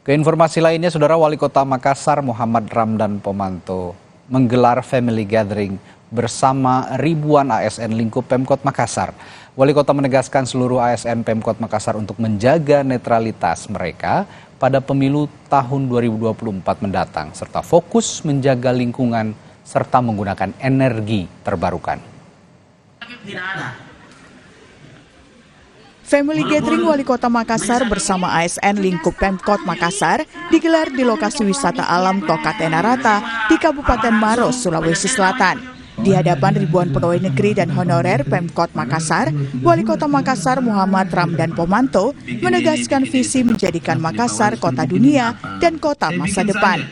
Ke informasi lainnya, Saudara, Wali Kota Makassar Muhammad Ramdan Pomanto menggelar family gathering bersama ribuan ASN lingkup Pemkot Makassar. Wali Kota menegaskan seluruh ASN Pemkot Makassar untuk menjaga netralitas mereka pada pemilu tahun 2024 mendatang, serta fokus menjaga lingkungan serta menggunakan energi terbarukan. Family gathering Wali Kota Makassar bersama ASN lingkup Pemkot Makassar digelar di lokasi wisata alam Tokatenarata di Kabupaten Maros, Sulawesi Selatan. Di hadapan ribuan pegawai negeri dan honorer Pemkot Makassar, Wali Kota Makassar Muhammad Ramdan Pomanto menegaskan visi menjadikan Makassar kota dunia dan kota masa depan.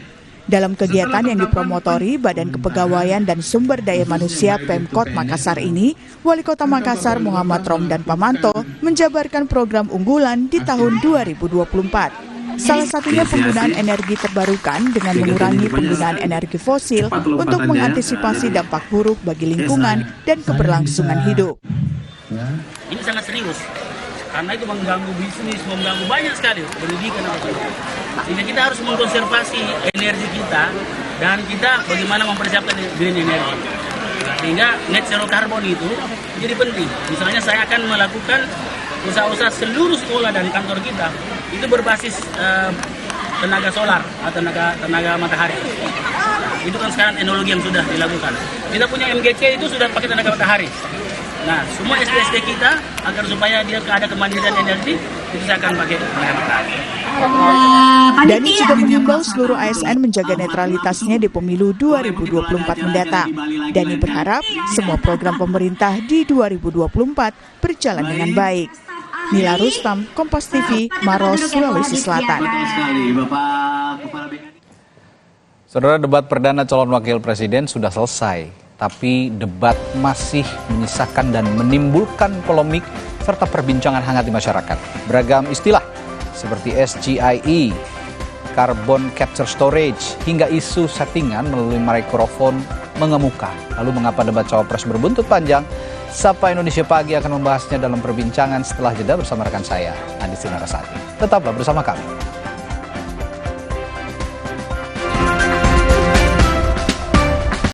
Dalam kegiatan yang dipromotori Badan Kepegawaian dan Sumber Daya Manusia Pemkot Makassar ini, Wali Kota Makassar Muhammad Ramdan Pomanto menjabarkan program unggulan di tahun 2024. Salah satunya penggunaan energi terbarukan dengan mengurangi penggunaan energi fosil untuk mengantisipasi dampak buruk bagi lingkungan dan keberlangsungan hidup. Ini sangat serius, karena itu mengganggu bisnis, mengganggu banyak sekali pendidikan. Sehingga kita harus mengkonservasi energi kita dan kita bagaimana mempersiapkan green energy. Sehingga net zero carbon itu jadi penting. Misalnya saya akan melakukan usaha-usaha seluruh sekolah dan kantor kita itu berbasis tenaga solar atau tenaga matahari. Itu kan sekarang teknologi yang sudah dilakukan. Kita punya MGC itu sudah pakai tenaga matahari. Nah, semua SD-SD kita agar supaya dia ada kemandirian energi itu saya akan pakai tenaga matahari. Dani juga mengimbau seluruh ASN menjaga netralitasnya di pemilu 2024 mendatang. Dani berharap semua program pemerintah di 2024 berjalan dengan baik. Nila Rustam, Kompas TV, Maros, Sulawesi Selatan. Saudara, debat perdana calon wakil presiden sudah selesai, tapi debat masih menyisakan dan menimbulkan polemik serta perbincangan hangat di masyarakat. Beragam istilah seperti SGIE, Carbon Capture Storage, hingga isu settingan melalui mikrofon mengemuka. Lalu mengapa debat cawapres berbuntut panjang? Sapa Indonesia Pagi akan membahasnya dalam perbincangan setelah jeda bersama rekan saya, Andi Sinarasati. Tetaplah bersama kami.